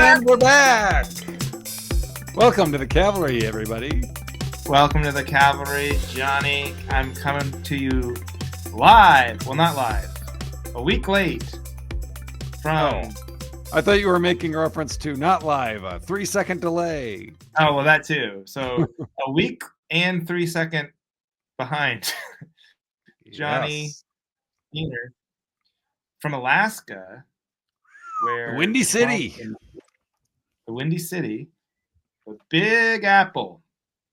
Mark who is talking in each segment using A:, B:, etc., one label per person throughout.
A: And we're back. Welcome to the Cavalry, everybody.
B: Welcome to the Cavalry, Johnny. I'm coming to you live. Well, not live. A week late from...
A: I thought you were making a reference to not live, a 3-second delay.
B: Oh, well, that too. So a week and 3-second behind. Johnny Diener from Alaska, where
A: the Windy City.
B: The Windy City. The Big Apple.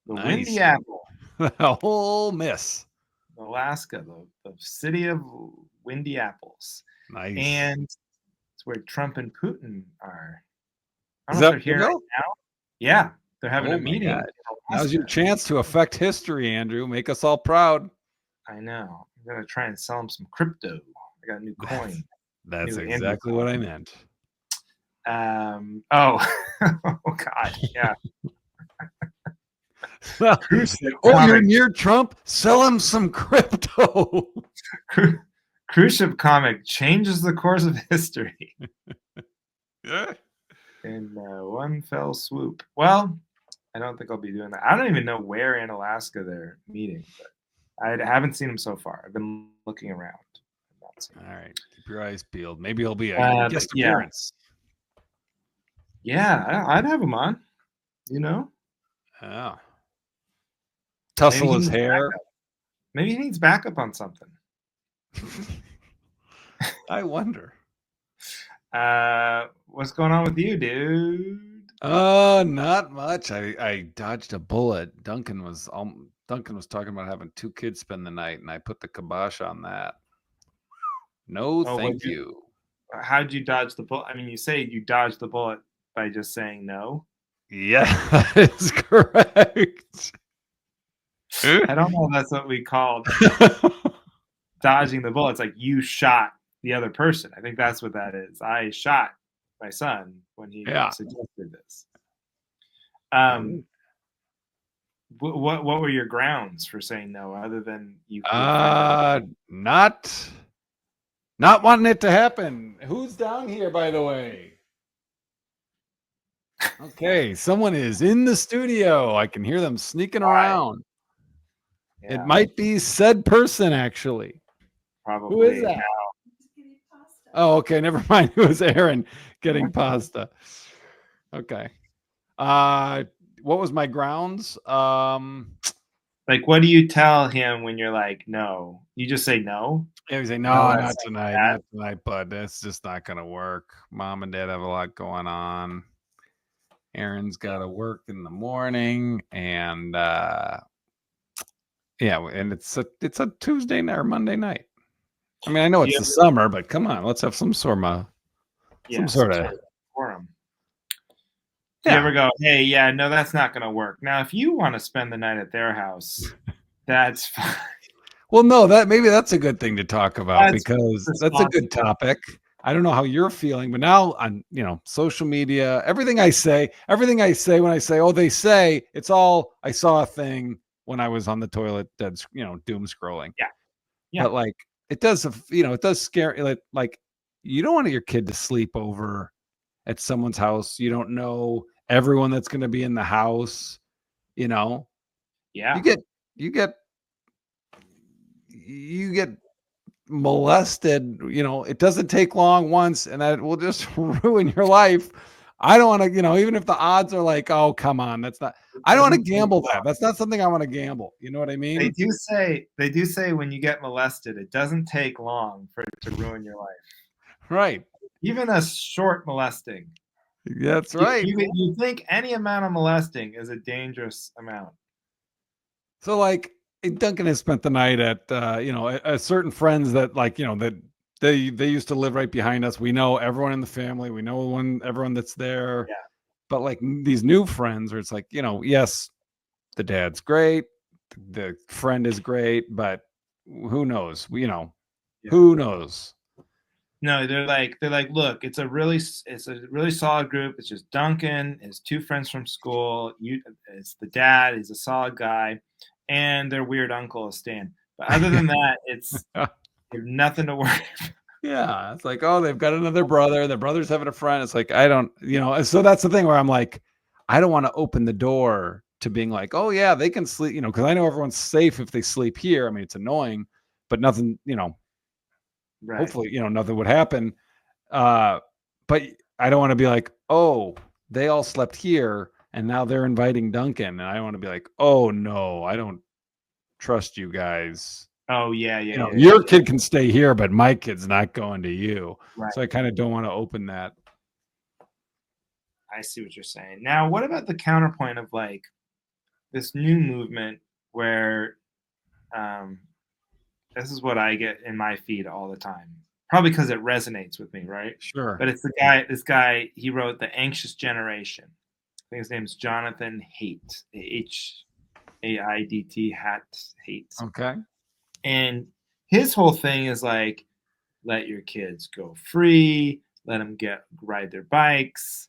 B: The Windy Apple.
A: The whole miss.
B: Alaska, the city of windy apples.
A: Nice.
B: And it's where Trump and Putin are. I
A: Is
B: don't know
A: that
B: if they're here right now. Yeah, they're having a meeting.
A: Now's your chance to affect history, Andrew. Make us all proud.
B: I know. I'm going to try and sell them some crypto. I got a new coin.
A: That's exactly what I meant.
B: Oh, God, yeah.
A: You're near Trump? Sell him some crypto.
B: Cruise ship comic changes the course of history.
A: Yeah.
B: In one fell swoop. Well, I don't think I'll be doing that. I don't even know where in Alaska they're meeting, but I haven't seen them so far. I've been looking around.
A: All right. Keep your eyes peeled. Maybe he'll be a guest appearance.
B: Yeah, I'd have him on. You know?
A: Yeah. Tussle his hair.
B: Maybe he needs backup on something.
A: I wonder.
B: What's going on with you, dude?
A: Not much. I dodged a bullet. Duncan was talking about having 2 kids spend the night, and I put the kibosh on that. No, thank you.
B: How'd you dodge the bullet? I mean, you say you dodged the bullet by just saying no.
A: Yeah, that is correct.
B: I don't know if that's what we called dodging the bullet. It's like you shot the other person. I think that's what that is. I shot my son when he suggested this. What were your grounds for saying no, other than you?
A: Not wanting it to happen. Who's down here, by the way? Okay, someone is in the studio. I can hear them sneaking around. Yeah. It might be said person, actually.
B: Probably.
A: Who is that? Oh, okay. Never mind. It was Aaron getting pasta. Okay. What was my grounds?
B: Like, what do you tell him when you're like, no? You just say no?
A: Yeah, we say, no, not tonight. Not tonight, bud. That's just not going to work. Mom and Dad have a lot going on. Aaron's got to work in the morning, and and it's a Tuesday night or Monday night. I mean, I know it's the summer, but come on, let's have some sort of
B: forum. Do you ever go, hey, yeah, no, that's not going to work. Now, if you want to spend the night at their house, that's fine.
A: Well, no, maybe that's a good thing to talk about because that's a good topic. I don't know how you're feeling, but now on social media, everything I say when I say, they say, it's all I saw a thing when I was on the toilet, dead, doom scrolling.
B: Yeah.
A: But like it does, it does scare. Like you don't want your kid to sleep over at someone's house. You don't know everyone that's going to be in the house. Yeah. You get molested. It doesn't take long once, and that will just ruin your life. I don't want to, even if the odds are like, oh, come on, that's not. I don't want to gamble that. That's not something I want to gamble. You know what I mean?
B: They do say when you get molested, it doesn't take long for it to ruin your life.
A: Right.
B: Even a short molesting.
A: That's right.
B: You think any amount of molesting is a dangerous amount.
A: So like Duncan has spent the night at, at certain friends that that they used to live right behind us. We know everyone in the family. We know everyone that's there.
B: Yeah.
A: But like these new friends where it's like, yes, the dad's great. The friend is great, but who knows? Who knows?
B: No, they're like, look, it's a really solid group. It's just Duncan, his 2 friends from school. It's the dad. He's a solid guy, and their weird uncle is Stan. But other than that, it's nothing to worry about.
A: Yeah, it's like, oh, they've got another brother. Their brother's having a friend. It's like, I don't, so that's the thing where I'm like, I don't want to open the door to being like, oh yeah, they can sleep, because I know everyone's safe if they sleep here. I mean, it's annoying, but nothing,
B: Right.
A: hopefully, nothing would happen. But I don't want to be like, oh, they all slept here and now they're inviting Duncan. And I want to be like, oh no, I don't trust you guys.
B: Oh yeah,
A: your kid can stay here, but my kid's not going to you.
B: Right.
A: So I kind of don't want to open that.
B: I see what you're saying. Now, what about the counterpoint of like this new movement where this is what I get in my feed all the time. Probably because it resonates with me, right?
A: Sure.
B: But it's this guy, he wrote The Anxious Generation. I think his name is Jonathan Haidt, Haidt, Haidt.
A: Okay.
B: And his whole thing is like, let your kids go free, let them ride their bikes,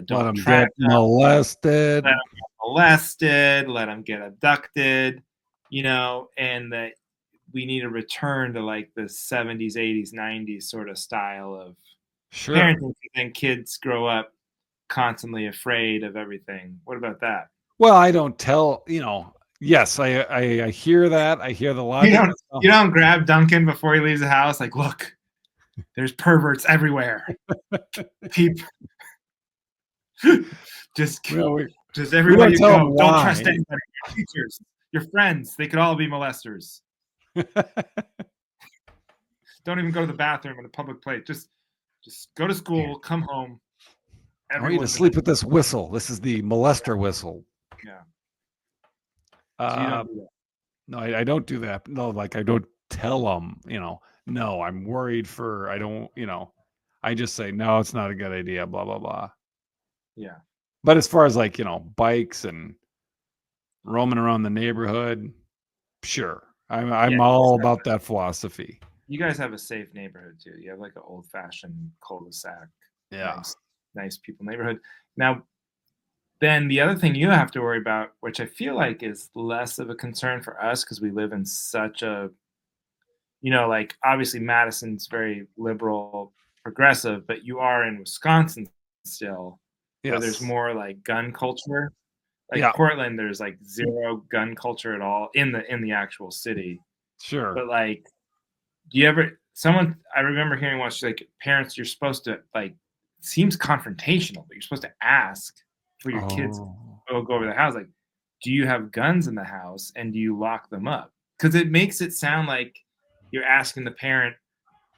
B: don't
A: let them get molested,
B: let them get abducted, and that we need to return to like the 70s, 80s, 90s sort of style of parenting, and kids grow up constantly afraid of everything. What about that?
A: Well, I don't tell, yes, I hear that. I hear the logic.
B: You don't grab Duncan before he leaves the house like, look, there's perverts everywhere. Just everywhere you go. Don't trust anybody. Your teachers, your friends, they could all be molesters. Don't even go to the bathroom in a public place. Just go to school, come home.
A: I want you to sleep with this whistle. This is the molester whistle.
B: Yeah.
A: So you don't do that. No, I don't do that. No, like I don't tell them, no, I'm worried I don't, I just say, no, it's not a good idea, blah, blah, blah.
B: Yeah.
A: But as far as like, bikes and roaming around the neighborhood, sure. I'm all about that philosophy.
B: You guys have a safe neighborhood too. You have like an old fashioned cul-de-sac.
A: Yeah.
B: Nice people neighborhood. Now, then the other thing you have to worry about, which I feel like is less of a concern for us because we live in such a, like obviously Madison's very liberal, progressive, but you are in Wisconsin still, where there's more like gun culture. Like Portland, there's like zero gun culture at all in the actual city.
A: Sure.
B: But like, do you ever, I remember hearing once, like, parents, you're supposed to, like, seems confrontational, but you're supposed to ask for your kids to go over the house. Like, do you have guns in the house and do you lock them up? Because it makes it sound like you're asking the parent,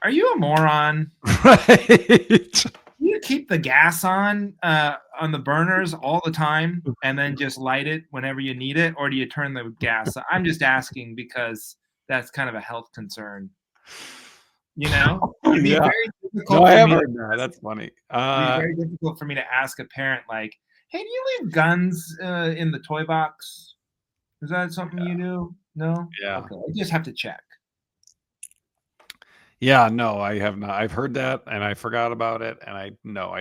B: are you a moron?
A: Right.
B: You keep the gas on the burners all the time and then just light it whenever you need it, or do you turn the gas on? I'm just asking because that's kind of a health concern. It'd be very difficult.
A: No, I have heard that. That's funny.
B: It'd be very difficult for me to ask a parent like, "Hey, do you leave guns in the toy box? Is that something you do?" No.
A: Yeah.
B: Okay. I just have to check.
A: Yeah, no, I have not. I've heard that and I forgot about it. And I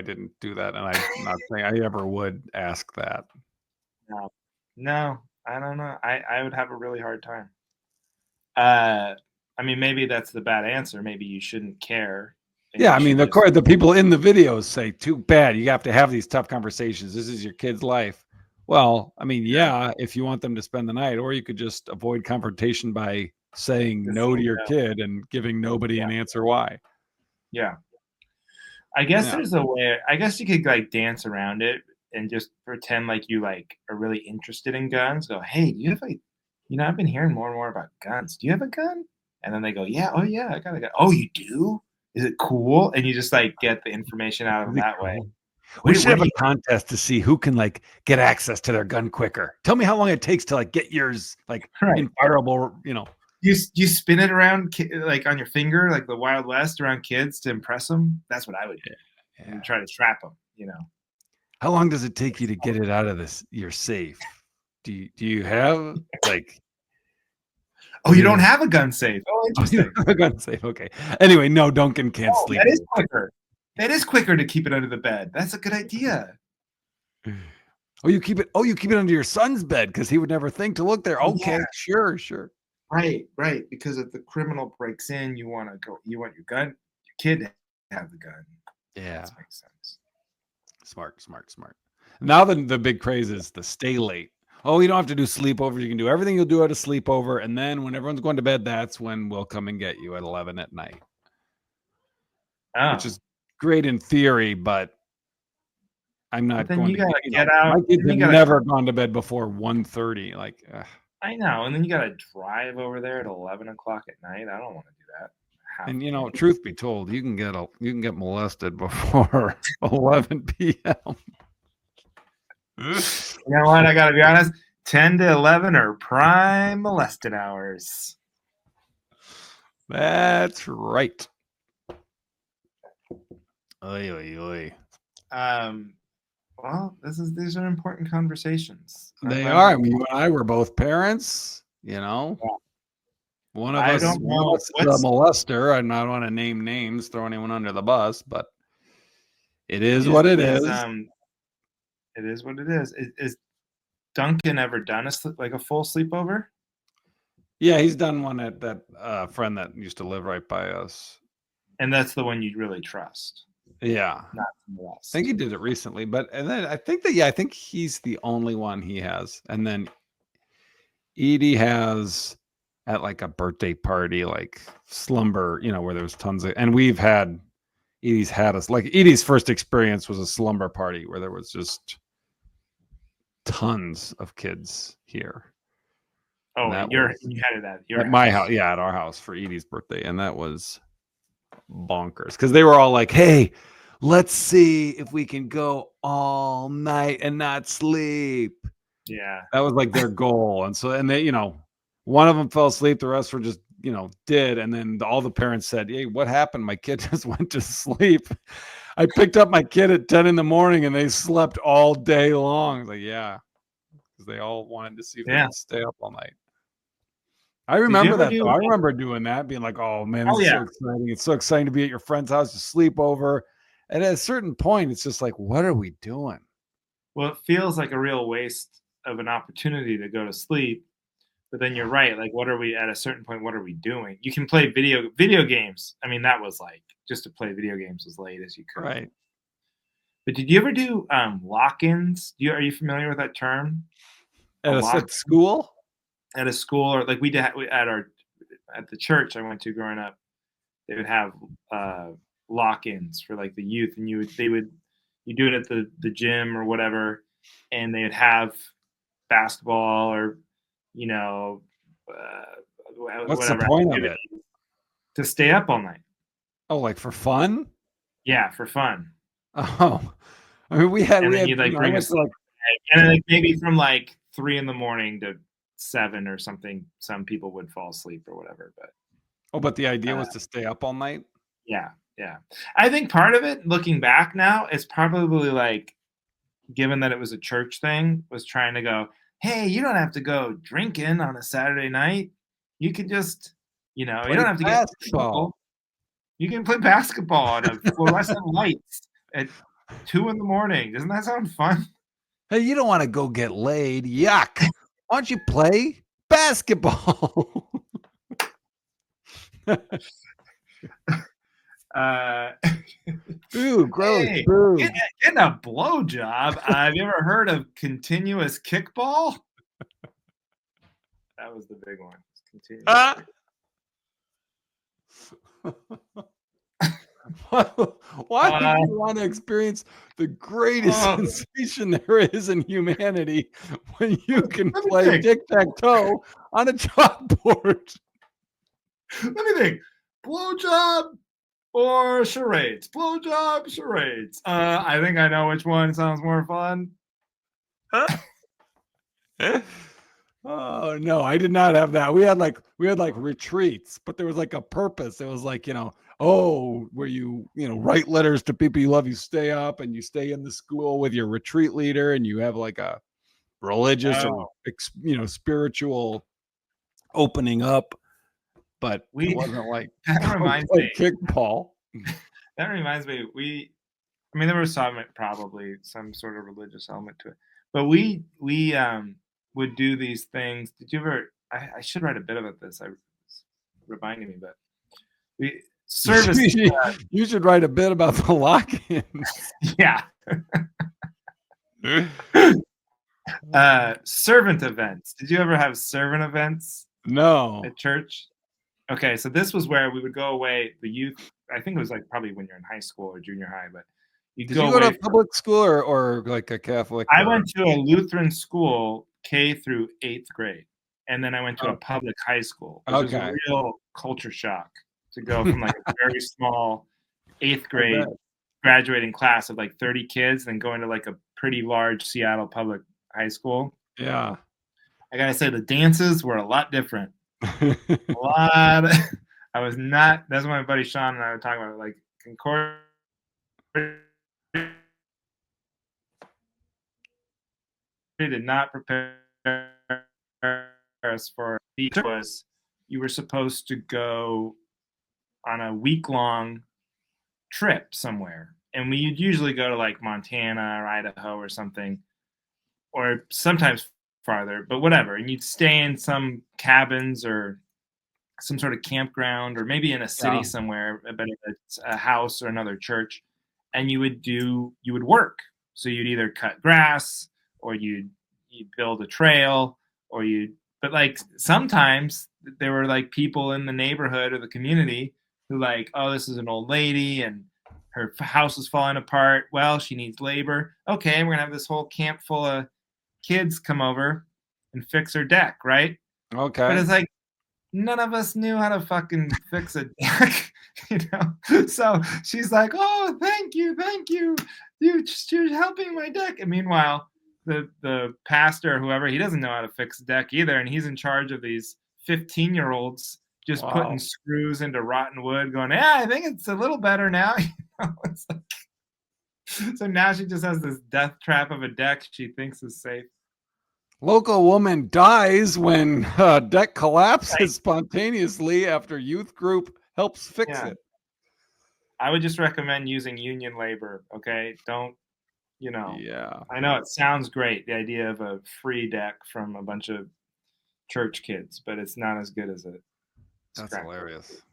A: didn't do that. And I'm not saying I ever would ask that.
B: No, I don't know. I would have a really hard time. I mean, maybe that's the bad answer. Maybe you shouldn't care.
A: Yeah, I mean, the people in the videos say, too bad. You have to have these tough conversations. This is your kid's life. Well, I mean, if you want them to spend the night, or you could just avoid confrontation by saying no to your kid and giving nobody an answer why.
B: Yeah. I guess there's a way. I guess you could like dance around it and just pretend like you like are really interested in guns. Go, hey, do you have like, I've been hearing more and more about guns. Do you have a gun? And then they go, yeah, oh yeah, I got a gun. Oh, you do? Is it cool? And you just like get the information out of them that way.
A: We should have a contest to see who can like get access to their gun quicker. Tell me how long it takes to like get yours like infireable,
B: You spin it around like on your finger, like the Wild West around kids to impress them. That's what I would do. Yeah. And try to trap them.
A: How long does it take you to get it out of your safe? Do you have like?
B: Oh, you don't have a gun safe. Oh, interesting.
A: A gun safe. Okay. Anyway, no, Duncan can't sleep.
B: That is quicker. That is quicker to keep it under the bed. That's a good idea.
A: Oh, you keep it under your son's bed because he would never think to look there. Okay, sure.
B: Right. Because if the criminal breaks in, you want your gun kid to have the gun.
A: Yeah.
B: That makes sense.
A: Smart. Now the big craze is the stay late. Oh, you don't have to do sleepover. You can do everything you'll do at a sleepover. And then when everyone's going to bed, that's when we'll come and get you at 11 at night.
B: Oh.
A: Which is great in theory, but I'm not going to
B: get out.
A: My kids have never gone to bed before 1:30. Like,
B: I know. And then you got to drive over there at 11 o'clock at night. I don't want to do that.
A: And truth be told, you can get molested before 11 p.m.
B: You know what? I got to be honest. 10 to 11 are prime molested hours.
A: That's right. Oy, oy, oy.
B: Well, these are important conversations.
A: They are. I mean, you and I were both parents. Yeah. One of us is a molester. I don't want to name names, throw anyone under the bus, but it is what it is.
B: It is what it is. Is Duncan ever done a full sleepover?
A: Yeah, he's done one at that friend that used to live right by us.
B: And that's the one you really trust.
A: Yeah.
B: Not someone else.
A: I think he did it recently, and then I think he's the only one he has. And then Edie has at like a birthday party, like slumber, where there was tons of, and Edie's had us, like Edie's first experience was a slumber party where there was just tons of kids here.
B: Oh, you had it
A: at my house. Yeah, at our house for Edie's birthday. And that was bonkers because they were all like, hey, let's see if we can go all night and not sleep.
B: Yeah.
A: That was like their goal. And so, and they, one of them fell asleep. The rest were just, did. And then all the parents said, hey, what happened? My kid just went to sleep. I picked up my kid at 10 in the morning and they slept all day long. Like, yeah, because they all wanted to see if they could stay up all night. I remember that. I remember doing that, being like, oh man, this is so exciting. It's so exciting to be at your friend's house to sleep over. And at a certain point, it's just like, what are we doing?
B: Well, it feels like a real waste of an opportunity to go to sleep. But then you're right. Like, at a certain point, what are we doing? You can play video games. I mean, that was like, just to play video games as late as you could.
A: Right.
B: But did you ever do lock-ins? Are you familiar with that term?
A: At school?
B: At a school, or like we did at the church I went to growing up, they would have lock-ins for like the youth, and you do it at the gym or whatever, and they would have basketball or
A: what's
B: whatever
A: the point of it?
B: To stay up all night.
A: Oh, like for fun?
B: Yeah, for fun.
A: Oh, I mean, we had
B: you'd like bring us like, and then like maybe from like 3 a.m. to 7 or something. Some people would fall asleep or whatever,
A: but the idea was to stay up all night.
B: Yeah. I think part of it, looking back now, is probably like, given that it was a church thing, was trying to go, hey, you don't have to go drinking on a Saturday night. You could just, you don't have to get basketball. You can play basketball on a fluorescent lights at 2 a.m. Doesn't that sound fun?
A: Hey, you don't want to go get laid. Yuck. Why don't you play basketball? Ooh, gross.
B: Hey, getting a blowjob. Have you ever heard of continuous kickball? That was the big one. Continuous
A: Why would you want to experience the greatest sensation there is in humanity when you can play tic-tac-toe on a chalkboard?
B: Let me think. Blowjob or charades? Blowjob, charades. I think I know which one sounds more fun.
A: Oh no, I did not have that. We had like retreats, but there was like a purpose. It was like, where you write letters to people you love, you stay up and you stay in the school with your retreat leader, and you have like a religious or spiritual opening up. But it wasn't like
B: that reminds me
A: kickball.
B: That reminds me, there was probably some sort of religious element to it, but we would do these things. Did you ever? I should write a bit about this. Reminding me, but Service.
A: You should write a bit about the lock-ins.
B: Yeah. Servant events. Did you ever have servant events?
A: No.
B: At church? Okay, so this was where we would go away. The youth, I think it was like probably when you're in high school or junior high, but
A: did you go to public school or like a Catholic?
B: I went to a Lutheran school K through 8th grade, and then I went to a public high school, which was a real culture shock to go from like a very small 8th grade graduating class of like 30 kids, then going to like a pretty large Seattle public high school.
A: Yeah.
B: I gotta say the dances were a lot different. A lot. I was not. That's what my buddy Sean and I were talking about. Like Concord did not prepare us for. Was you were supposed to go on a week-long trip somewhere, and we'd usually go to like Montana or Idaho or something, or sometimes farther, but whatever. And you'd stay in some cabins or some sort of campground, or maybe in a city somewhere, but it's a house or another church, and you would work. So you'd either cut grass, or you'd build a trail, or but like sometimes there were like people in the neighborhood or the community who like, oh, this is an old lady and her house is falling apart. Well, she needs labor. Okay, we're gonna have this whole camp full of kids come over and fix her deck, right?
A: Okay.
B: But it's like none of us knew how to fucking fix a deck, you know? So she's like, oh, thank you. You're helping my deck. And meanwhile, the pastor or whoever, he doesn't know how to fix a deck either, and he's in charge of these 15-year-olds just putting screws into rotten wood, going, yeah, I think it's a little better now. You know, it's like, so now she just has this death trap of a deck she thinks is safe.
A: Local woman dies when deck collapses spontaneously after youth group helps fix it.
B: I would just recommend using union labor. Okay, don't, you know.
A: Yeah.
B: I know it sounds great, the idea of a free deck from a bunch of church kids, but it's not as good as it.
A: That's hilarious.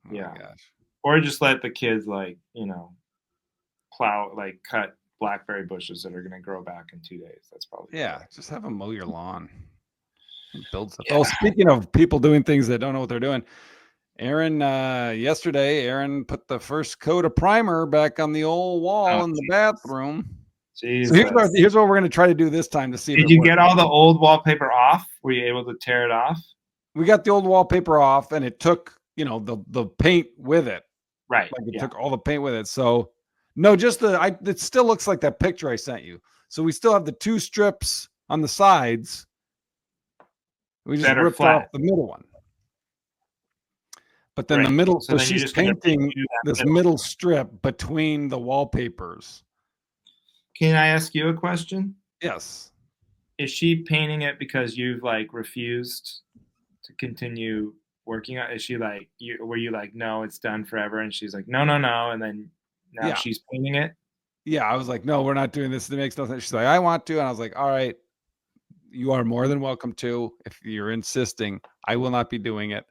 B: Oh yeah. My gosh. Or just let the kids, like, you know, plow, like cut blackberry bushes that are going to grow back in 2 days. That's probably
A: just have them mow your lawn and build stuff. Oh, speaking of people doing things that don't know what they're doing, yesterday Aaron put the first coat of primer back on the old wall in the bathroom.
B: Jesus.
A: So here's what we're going to try to do this time to see.
B: Did you get all the old wallpaper off? Were you able to tear it off?
A: We got the old wallpaper off, and it took, you know, the paint with it.
B: Right.
A: Like it took all the paint with it. So no, just it still looks like that picture I sent you. So we still have the 2 strips on the sides. We just ripped off the middle one. But then the middle, so she's painting this middle strip between the wallpapers.
B: Can I ask you a question?
A: Yes.
B: Is she painting it because you've like refused to continue working on it? Is she like, were you like, no, it's done forever? And she's like, no. And then now she's painting it?
A: Yeah, I was like, no, we're not doing this. It makes no sense. She's like, I want to. And I was like, all right, you are more than welcome to. If you're insisting, I will not be doing it.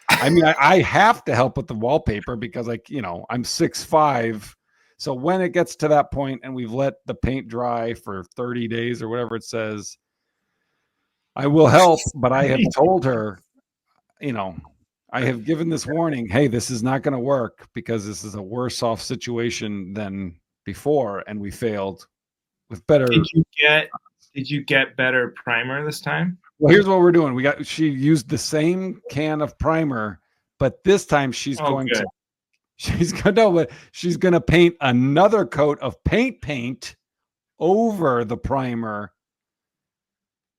A: I mean, I have to help with the wallpaper because, like, you know, I'm 6'5". So when it gets to that point and we've let the paint dry for 30 days or whatever it says, I will help. But I have told her, you know, I have given this warning. Hey, this is not going to work because this is a worse off situation than before, and we failed with better.
B: Did you get better primer this time?
A: Well, here's what we're doing. She used the same can of primer, but this time she's going to paint another coat of paint over the primer.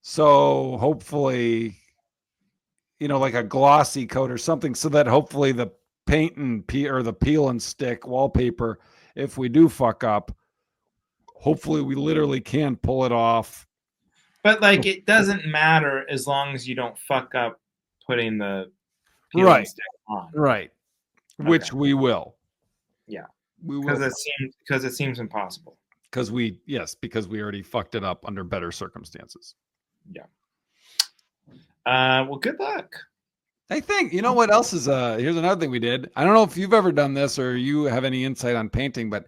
A: So hopefully, you know, like a glossy coat or something, so that hopefully the paint and the peel and stick wallpaper, if we do fuck up, hopefully we literally can pull it off.
B: But like, it doesn't matter as long as you don't fuck up putting the peel and stick on.
A: Right. Okay. Which we will.
B: Yeah. We will. Because it seems impossible.
A: Because we already fucked it up under better circumstances.
B: Yeah. Well, good luck.
A: I think, you know what else is, here's another thing we did. I don't know if you've ever done this or you have any insight on painting, but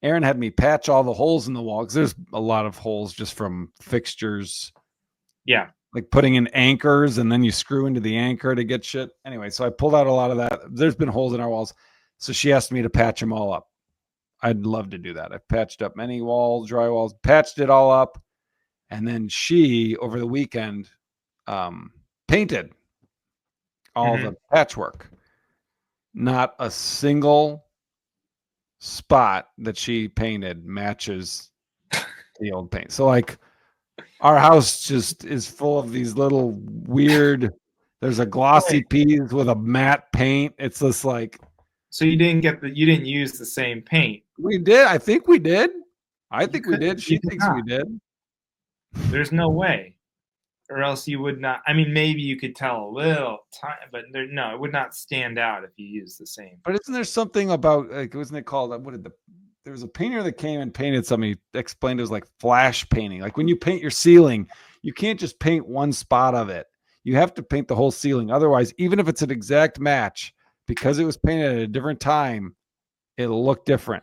A: Aaron had me patch all the holes in the wall because there's a lot of holes just from fixtures.
B: Yeah.
A: Like putting in anchors and then you screw into the anchor to get shit. Anyway, so I pulled out a lot of that. There's been holes in our walls. So she asked me to patch them all up. I'd love to do that. I've patched up many walls, dry walls, patched it all up. And then she, over the weekend, painted all the patchwork. Not a single spot that she painted matches the old paint. So like our house just is full of these little weird, there's a glossy piece with a matte paint. It's just like,
B: so you didn't use the same paint.
A: We did. I think we did. I think we did. She thinks we did.
B: There's no way. Or else you would not. I mean, maybe you could tell a little time, but no, it would not stand out if you used the same.
A: But isn't there something about, like, wasn't it called, there was a painter that came and painted something. He explained it was like flash painting. Like when you paint your ceiling, you can't just paint one spot of it. You have to paint the whole ceiling. Otherwise, even if it's an exact match, because it was painted at a different time, it'll look different.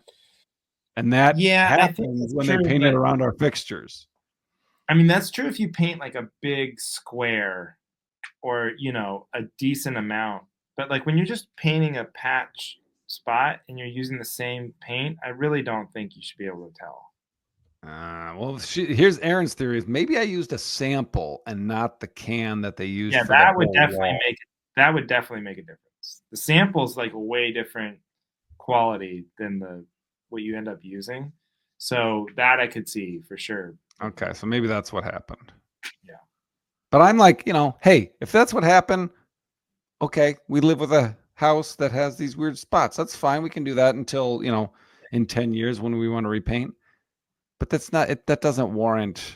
A: And that happens when they painted around our fixtures.
B: I mean, that's true if you paint like a big square or, a decent amount. But like when you're just painting a patch spot and you're using the same paint, I really don't think you should be able to tell.
A: Well, here's Aaron's theory: is maybe I used a sample and not the can that they used.
B: Yeah, that would definitely make a difference. The sample is like a way different quality than what you end up using. So that I could see for sure.
A: Okay, so maybe that's what happened.
B: Yeah.
A: But I'm like, hey, if that's what happened, okay, we live with a house that has these weird spots. That's fine. We can do that until, in 10 years when we want to repaint. But that doesn't warrant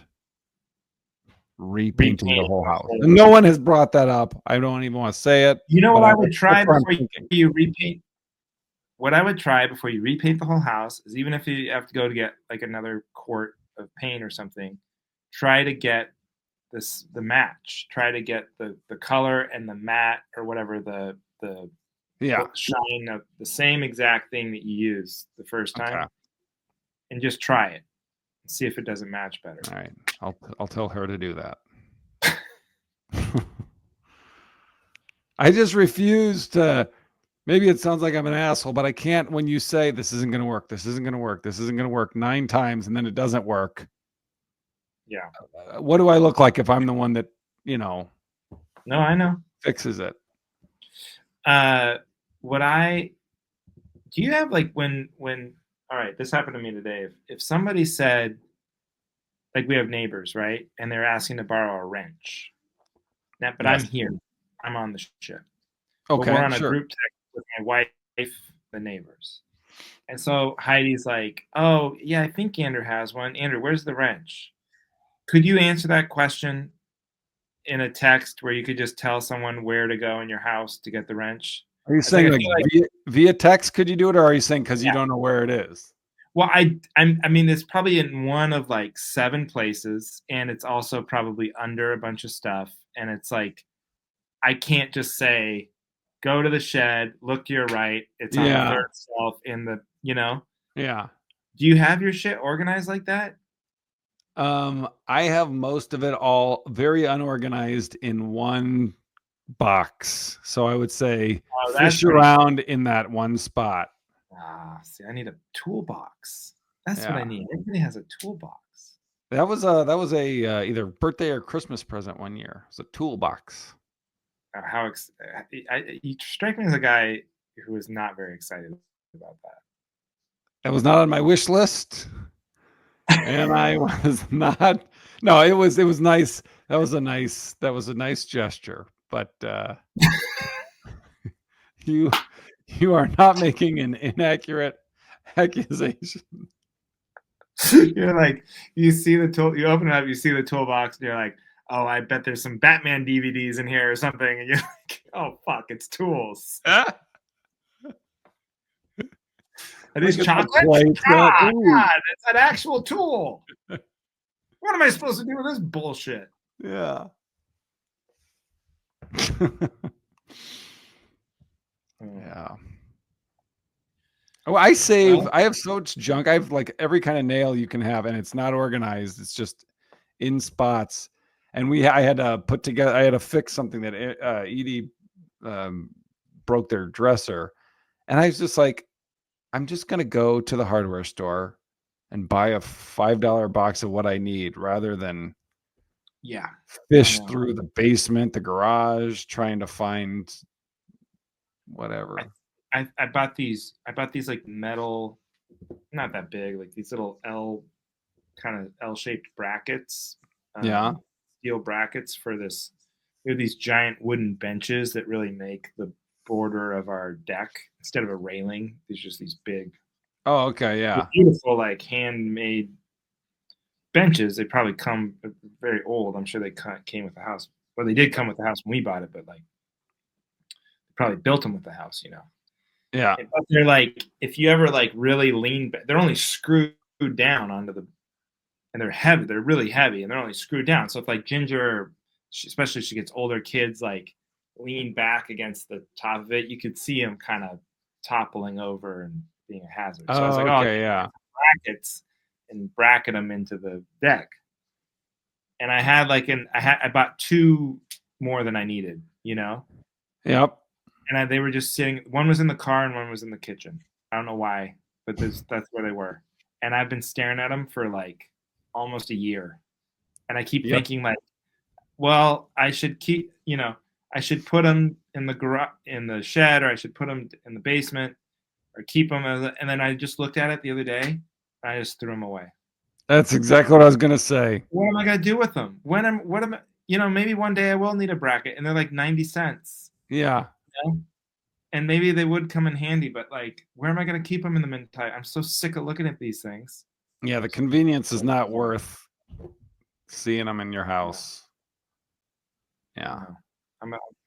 A: repainting the whole house. And no one has brought that up. I don't even want to say it.
B: You know what I would try before you repaint? What I would try before you repaint the whole house is, even if you have to go to get like another quart of paint or something, try to get the match. Try to get the color and the matte or whatever the shine of the same exact thing that you used the first time, and just try it and see if it doesn't match better.
A: All right, I'll tell her to do that. I just refuse to. Maybe it sounds like I'm an asshole, but I can't, when you say this isn't going to work, this isn't going to work, this isn't going to work 9 times, and then it doesn't work.
B: Yeah.
A: What do I look like if I'm the one that,
B: No, I know.
A: Fixes it?
B: Do you have like when, all right, this happened to me today. If somebody said, like, we have neighbors, right? And they're asking to borrow a wrench. Now, but yes. I'm here. I'm on the ship.
A: Okay.
B: But we're on a group text with my wife, the neighbors. And so Heidi's like, oh, yeah, I think Andrew has one. Andrew, where's the wrench? Could you answer that question in a text where you could just tell someone where to go in your house to get the wrench?
A: Are you saying like via text could you do it, or are you saying because you don't know where it is?
B: Well, I mean, it's probably in one of like 7 places, and it's also probably under a bunch of stuff. And it's like, I can't just say, go to the shed, look to your right. It's on the 3rd shelf in the,
A: Yeah.
B: Do you have your shit organized like that?
A: I have most of it all very unorganized in one box. So I would say fish around in that one spot.
B: See, I need a toolbox. That's what I need. Everybody has a toolbox.
A: That was a either birthday or Christmas present one year. It was a toolbox.
B: You strike me as a guy who is not very excited about that.
A: That was not on my wish list, and I was not. No, it was nice. That was a nice gesture, but you are not making an inaccurate accusation.
B: You're like, you see the tool, you open it up, you see the toolbox, and you're like, oh, I bet there's some Batman DVDs in here or something. And you're like, oh, fuck, it's tools. Are these chocolates? God, it's an actual tool. What am I supposed to do with this bullshit?
A: Yeah. Yeah. Oh, I have so much junk. I have like every kind of nail you can have, and it's not organized. It's just in spots. And I had to I had to fix something that Edie broke their dresser. And I was just like, I'm just going to go to the hardware store and buy a $5 box of what I need rather than fish through the basement, the garage, trying to find whatever.
B: I bought these like metal, not that big, like these little kind of L-shaped brackets. Steel brackets for this. We have these giant wooden benches that really make the border of our deck instead of a railing. There's just these big.
A: Oh, okay, yeah.
B: Beautiful, like handmade benches. They probably come very old. I'm sure they came with the house. Well, they did come with the house when we bought it, but like probably built them with the house, you know.
A: Yeah.
B: But they're like, if you ever like really lean back, they're only screwed down onto the, and they're heavy. They're really heavy, and they're only screwed down. So if like Ginger, especially as she gets older, kids like lean back against the top of it, you could see them kind of toppling over and being a hazard. So I was like,
A: okay, yeah,
B: brackets and bracket them into the deck. And I had like I bought 2 more than I needed, you know.
A: Yep.
B: And they were just sitting. One was in the car and one was in the kitchen. I don't know why, but that's where they were. And I've been staring at them for like almost a year. And I keep thinking like, well, I should keep, you know, I should put them in the garage, in the shed, or I should put them in the basement, or keep them. And then I just looked at it the other day, and I just threw them away.
A: That's exactly what I was gonna say.
B: What am I gonna do with them? What am I? You know, maybe one day I will need a bracket, and they're like 90 cents.
A: Yeah.
B: You know? And maybe they would come in handy, but like, where am I gonna keep them in the meantime? I'm so sick of looking at these things.
A: Yeah, the convenience is not worth seeing them in your house. Yeah.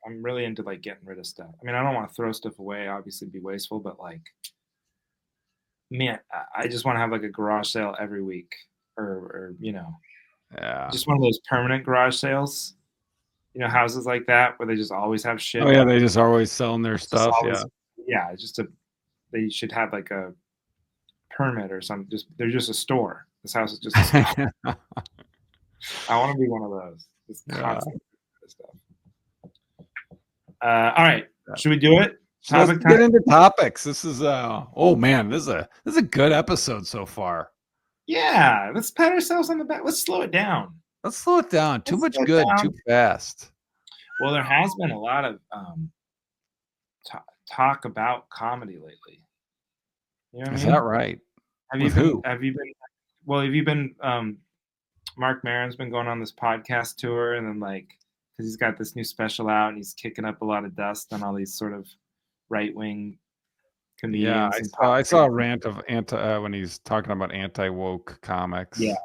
B: I'm really into like getting rid of stuff. I mean, I don't want to throw stuff away, obviously be wasteful, but like, man, I just want to have like a garage sale every week, or you know, just one of those permanent garage sales. You know, houses like that where they just always have shit.
A: Oh yeah, they just always selling their stuff.
B: Yeah, they should have like a permit or something. They're just a store. This house is just a store. I want to be one of those. Just constant stuff. All right, should we do it?
A: Let's get into topics. This is oh man, this is a good episode so far.
B: Yeah, let's pat ourselves on the back. Let's slow it down.
A: Let's slow it down. Too much good, too fast.
B: Well, there has been a lot of talk about comedy lately. You know what
A: is that right?
B: Have you been? Well, have you been? Mark Maron's been going on this podcast tour, and then like, because he's got this new special out, and he's kicking up a lot of dust on all these sort of right-wing comedians.
A: Yeah, I saw a rant of when he's talking about anti-woke comics.
B: Yeah,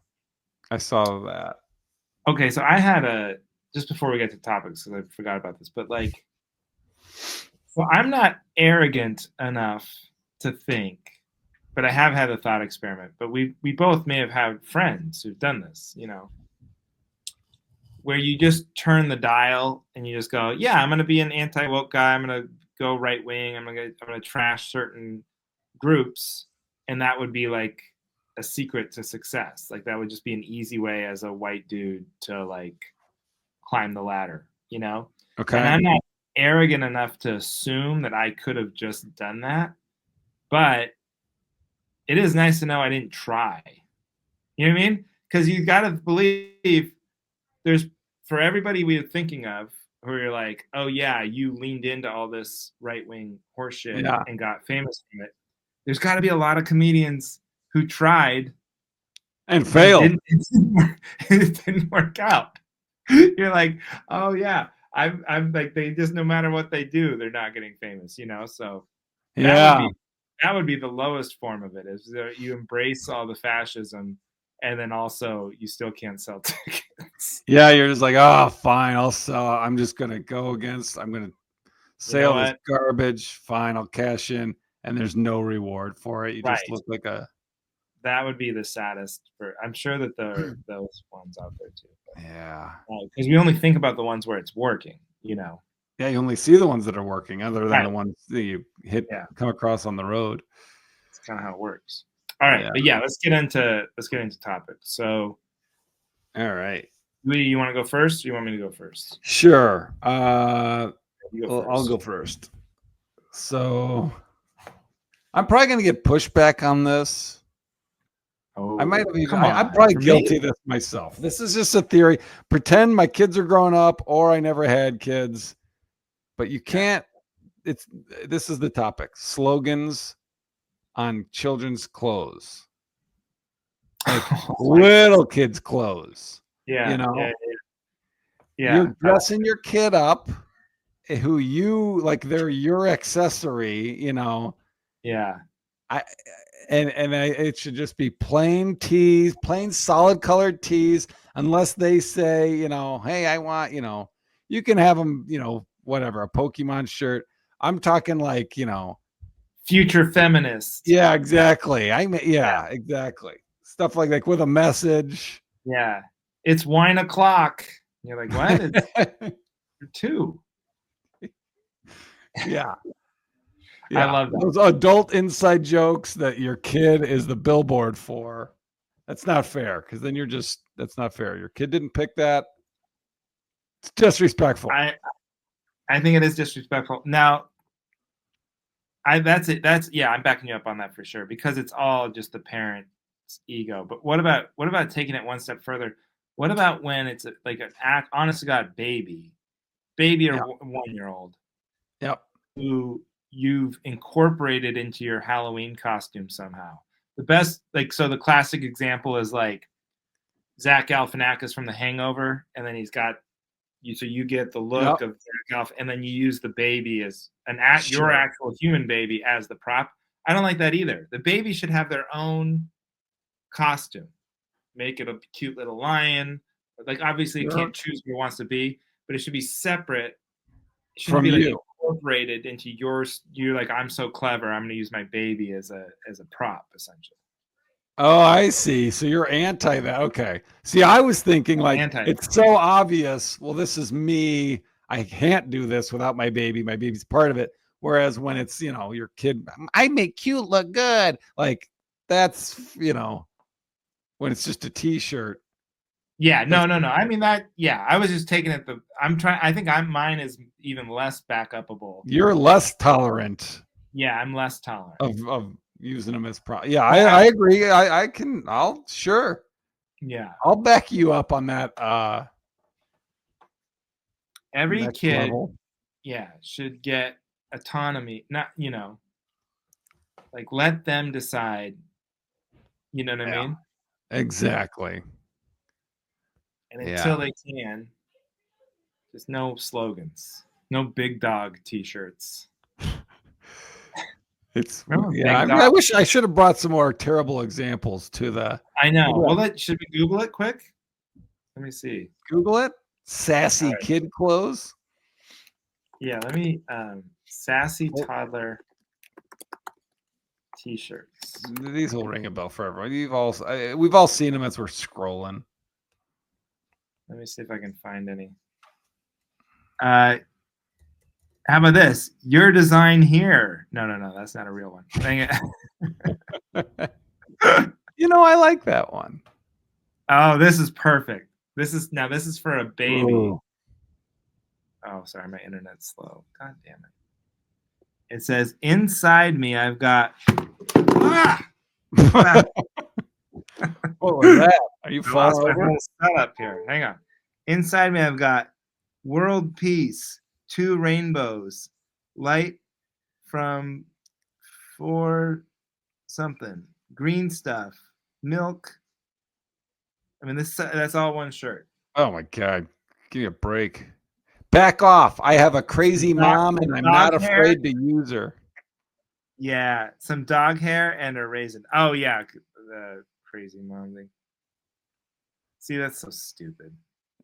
A: I saw that.
B: Okay, so I had just before we get to topics, because I forgot about this, but like, so I'm not arrogant enough to think, but I have had a thought experiment. But we both may have had friends who've done this, you know, where you just turn the dial and you just go, yeah, I'm going to be an anti-woke guy. I'm going to go right wing. I'm going to trash certain groups, and that would be like a secret to success. Like that would just be an easy way as a white dude to like climb the ladder, you know?
A: Okay.
B: And I'm not arrogant enough to assume that I could have just done that, but it is nice to know I didn't try. You know what I mean? Because you got to believe there's, for everybody we're thinking of, who are like, oh yeah, you leaned into all this right-wing horseshit and got famous from it. There's got to be a lot of comedians who tried
A: and failed.
B: It didn't work out. You're like, oh yeah, I'm like, they just, no matter what they do, they're not getting famous, you know? So that would be the lowest form of it, is that you embrace all the fascism and then also you still can't sell tickets.
A: Yeah, you're just like, oh, fine, I'll sell. I'm just gonna go against. I'm gonna sell this garbage. Fine, I'll cash in, and there's no reward for it. You just look like a.
B: That would be the saddest. I'm sure that there are those ones out there too.
A: Yeah.
B: Because we only think about the ones where it's working, you know.
A: Yeah, you only see the ones that are working, other than the ones that you come across on the road.
B: That's kind of how it works. All right, but let's get into topics. So,
A: all right,
B: you want to go first, or you want me to go first?
A: Sure. I'll go first. So, I'm probably going to get pushback on this.
B: Oh,
A: I might have even. I'm probably guilty of this myself. This is just a theory. Pretend my kids are growing up, or I never had kids. But you can't. This is the topic: slogans on children's clothes, like little kids' clothes.
B: Yeah,
A: you know,
B: you're
A: dressing your kid up, who you like. They're your accessory.
B: Yeah.
A: It should just be plain tees, plain solid colored tees, unless they say, hey, I want, you can have them, whatever, a Pokemon shirt. I'm talking like,
B: future feminist.
A: Yeah, exactly. Exactly. Stuff like with a message.
B: Yeah. It's wine o'clock. You're like, what? You're 2.
A: Yeah.
B: I love that.
A: Those adult inside jokes that your kid is the billboard for. That's not fair, because then that's not fair. Your kid didn't pick that. It's disrespectful.
B: I think it is disrespectful. Now, that's it. I'm backing you up on that for sure, because it's all just the parent's ego. But what about taking it one step further? What about when it's like an honest to God baby or 1-year-old?
A: Yep.
B: Who you've incorporated into your Halloween costume somehow. The best, so the classic example is like Zach Galifianakis from The Hangover, and then he's got so you get the look of Zach Galif, and then you use the baby as your actual human baby as the prop. I don't like that either. The baby should have their own costume. Make it a cute little lion. Like, obviously, it can't choose what it wants to be, but it should be separate. It shouldn't be like incorporated into yours. You're like, I'm so clever, I'm going to use my baby as a prop, essentially.
A: Oh, I see. So you're anti that. Okay. See, I was thinking like it's so obvious. Well, this is me. I can't do this without my baby. My baby's part of it. Whereas when it's, your kid, I make cute look good. Like that's, when it's just a t-shirt.
B: Yeah, no. I mean that. Yeah, I was just taking it. I think mine is even less back-upable.
A: You're less tolerant.
B: Yeah, I'm less tolerant
A: of using them as I agree. Sure.
B: Yeah,
A: I'll back you up on that.
B: Every kid, should get autonomy. Not, like let them decide. You know what I mean?
A: Exactly.
B: And until they can, just no slogans, no big dog T-shirts.
A: I wish I should have brought some more terrible examples to the.
B: I know. Well, should we Google it quick? Let me see.
A: Google it. Sassy kid clothes.
B: Yeah, let me. Sassy toddler T-shirts.
A: These will ring a bell for everyone. We've all seen them as we're scrolling.
B: Let me see if I can find any. How about this? Your design here. No, that's not a real one. Dang it.
A: I like that one.
B: Oh, this is perfect. This is for a baby.
A: Ooh.
B: Oh, sorry, my internet's slow. God damn it. It says, inside me, I've got.
A: What was that? Are you falling over?
B: My whole setup here. Hang on. Inside me, I've got world peace, 2 rainbows, light from 4 something, green stuff, milk. I mean, that's all one shirt.
A: Oh my God. Give me a break. Back off. I have a crazy mom and I'm not afraid to use her.
B: Yeah. Some dog hair and a raisin. Oh, yeah. The crazy mom thing. See, that's so stupid.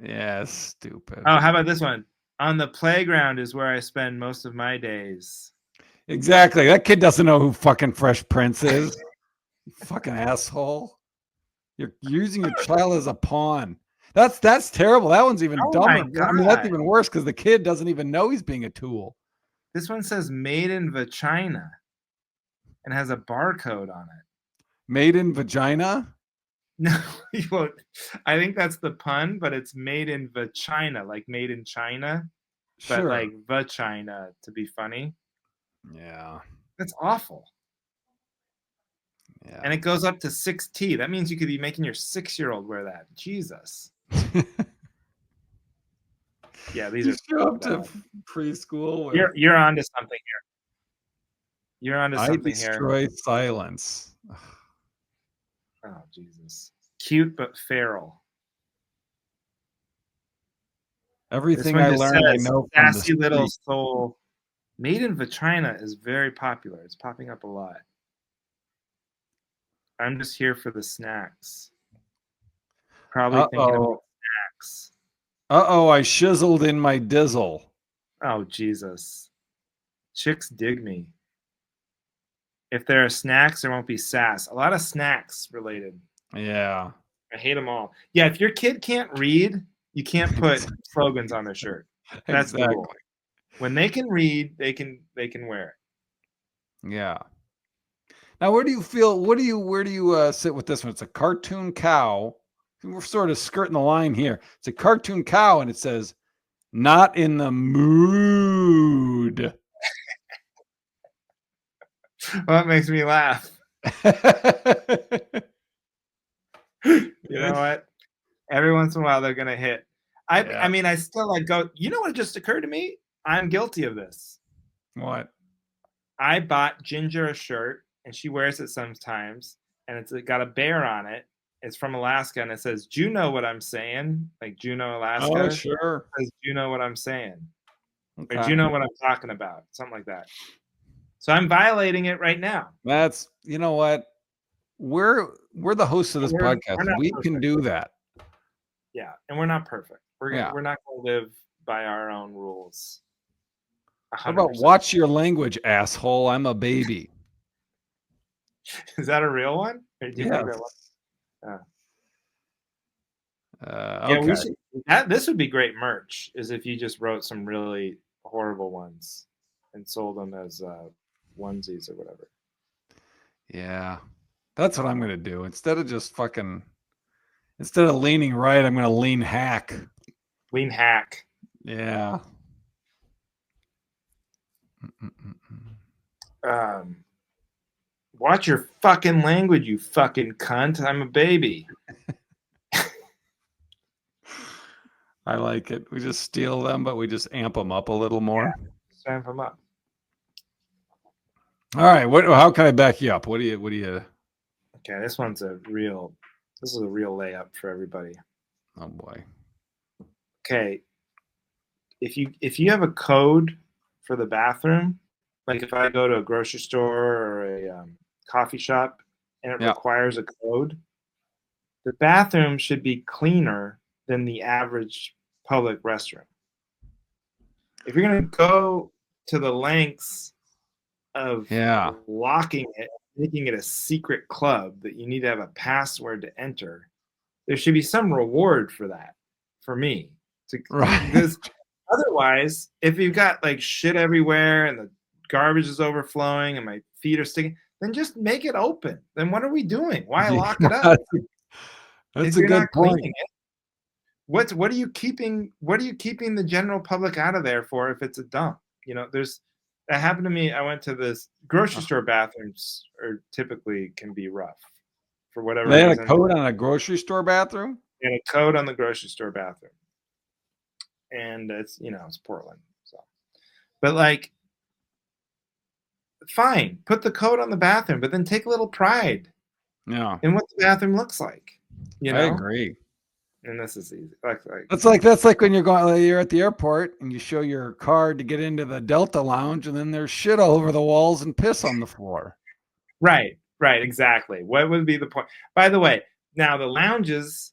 A: Yeah, stupid.
B: Oh, how about this one? On the playground is where I spend most of my days.
A: Exactly. That kid doesn't know who fucking Fresh Prince is. You fucking asshole. You're using your child as a pawn. That's terrible. That one's even dumber. I mean, that's
B: God.
A: even worse because the kid doesn't even know he's being a tool.
B: This one says made in vagina and has a barcode on it.
A: Made in vagina?
B: No, I think that's the pun, but it's made in vagina, like made in China, but
A: Sure.
B: like vagina to be funny.
A: Yeah.
B: That's awful.
A: Yeah.
B: And it goes up to 6T. That means you could be making your 6-year-old wear that. Jesus. Yeah, these
A: you
B: are
A: show up to preschool.
B: You're onto something here. You're onto something here.
A: Destroy silence.
B: Oh, Jesus. Cute but feral.
A: Everything I learned, I know from the
B: sassy little
A: street.
B: soul. Made in vagina is very popular. It's popping up a lot. I'm just here for the snacks. Probably thinking about snacks.
A: Uh-oh, I shizzled in my dizzle.
B: Oh, Jesus. Chicks dig me. If there are snacks, there won't be sass. A lot of snacks related.
A: Yeah.
B: I hate them all. Yeah, if your kid can't read, you can't put slogans on their shirt. That's the rule. When they can read, they can wear
A: it. Yeah. Now, where do you sit with this one? It's a cartoon cow. We're sort of skirting the line here. It's a cartoon cow, and it says, "Not in the mood."
B: Well, that makes me laugh. You know what? Every once in a while, they're gonna hit. I mean, I still like go. You know what just occurred to me? I'm guilty of this.
A: What?
B: I bought Ginger a shirt, and she wears it sometimes, and it's got a bear on it. It's from Alaska, and it says, "Do you know what I'm saying?" Like Juneau, Alaska.
A: Oh, sure.
B: It says, "Do you know what I'm saying?"
A: Okay.
B: Or "Do you know what I'm talking about?" Something like that. So I'm violating it right now.
A: That's, you know what? We're the hosts of this podcast. We can do that.
B: Yeah, and we're not perfect. We're not going to live by our own rules. 100%.
A: How about watch your language, asshole? I'm a baby.
B: Is that a real one?
A: Yeah.
B: Yeah, we should. This would be great merch. Is if you just wrote some really horrible ones and sold them as onesies or whatever.
A: Yeah, that's what I'm gonna do. Instead of leaning right, I'm gonna lean hack.
B: Lean hack.
A: Yeah.
B: Watch your fucking language, you fucking cunt. I'm a baby.
A: I like it. We just steal them, but we just amp them up a little more.
B: Yeah, just amp them up.
A: All right. How can I back you up? What do you?
B: Okay, this is a real layup for everybody.
A: Oh boy.
B: Okay. If you have a code for the bathroom, like if I go to a grocery store or a coffee shop and it requires a code, the bathroom should be cleaner than the average public restroom. If you're going to go to the lengths of locking it, making it a secret club that you need to have a password to enter, there should be some reward for that, for me. Because otherwise, if you've got like shit everywhere and the garbage is overflowing and my feet are sticking, then just make it open. Then what are we doing? Why lock it up?
A: That's a good point.
B: What are you keeping the general public out of there for if it's a dump? You know, that happened to me. I went to this grocery store. Bathrooms typically can be rough for whatever reason.
A: They had a code on a grocery store bathroom?
B: And a code on the grocery store bathroom. And it's Portland. So, but like, fine, put the code on the bathroom, but then take a little pride in what the bathroom looks like. You know?
A: I agree.
B: And this is easy.
A: That's like when you're at the airport and you show your card to get into the Delta Lounge, and then there's shit all over the walls and piss on the floor.
B: Right, exactly. What would be the point? By the way, now the lounges,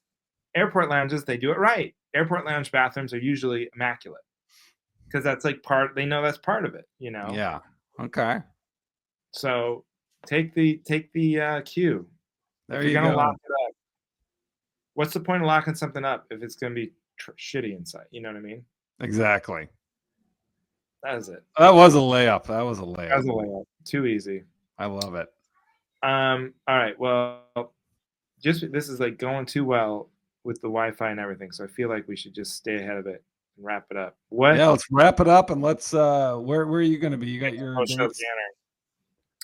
B: airport lounges, they do it right. Airport lounge bathrooms are usually immaculate because that's like they know that's part of it, you know?
A: Yeah. Okay.
B: So take the cue.
A: There you go.
B: Lock it up, what's the point of locking something up if it's going to be shitty inside? You know what I mean?
A: Exactly.
B: That is it.
A: That was a layup. That was a layup.
B: Too easy.
A: I love it.
B: All right. Well, this is like going too well with the Wi-Fi and everything, so I feel like we should just stay ahead of it and wrap it up.
A: Yeah, let's wrap it up and let's. Where are you going to be? You got your dates?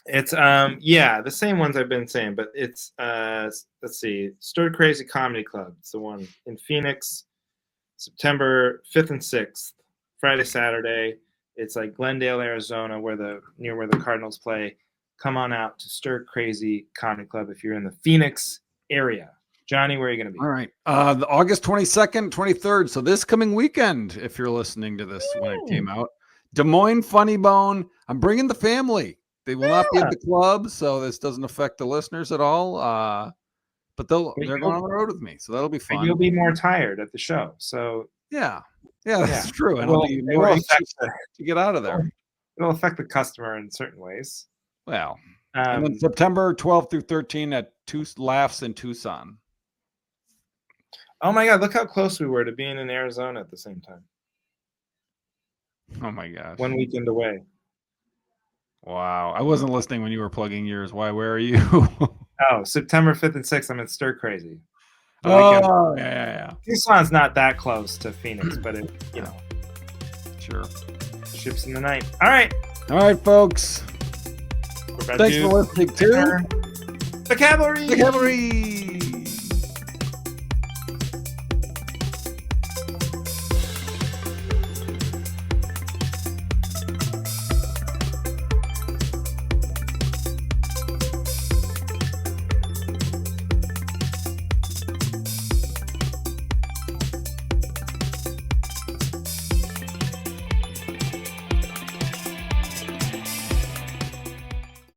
B: It's the same ones I've been saying, but it's let's see, Stir Crazy Comedy Club. It's the one in Phoenix, September 5th and 6th, Friday, Saturday. It's like Glendale, Arizona, near where the Cardinals play. Come on out to Stir Crazy Comedy Club if you're in the Phoenix area. Johnny, where are you going to be?
A: All right. The August 22nd, 23rd. So this coming weekend, if you're listening to this when it came out, Des Moines Funny Bone. I'm bringing the family. They will not be at the club, so this doesn't affect the listeners at all. But they're going on the road with me, so that'll be fun.
B: You'll be more tired at the show. So
A: yeah, that's true. And I'll be more anxious to get out of there.
B: It'll affect the customer in certain ways.
A: Well, and then September 12th through 13th at Two Laughs in Tucson.
B: Oh my God! Look how close we were to being in Arizona at the same time.
A: Oh my gosh!
B: 1 weekend away.
A: Wow! I wasn't listening when you were plugging yours. Why? Where are you?
B: September 5th and 6th. I'm at Stir Crazy.
A: Yeah.
B: Tucson's not that close to Phoenix, but it,
A: sure.
B: Ships in the night. All right,
A: folks. Thanks for listening to
B: The Cavalry.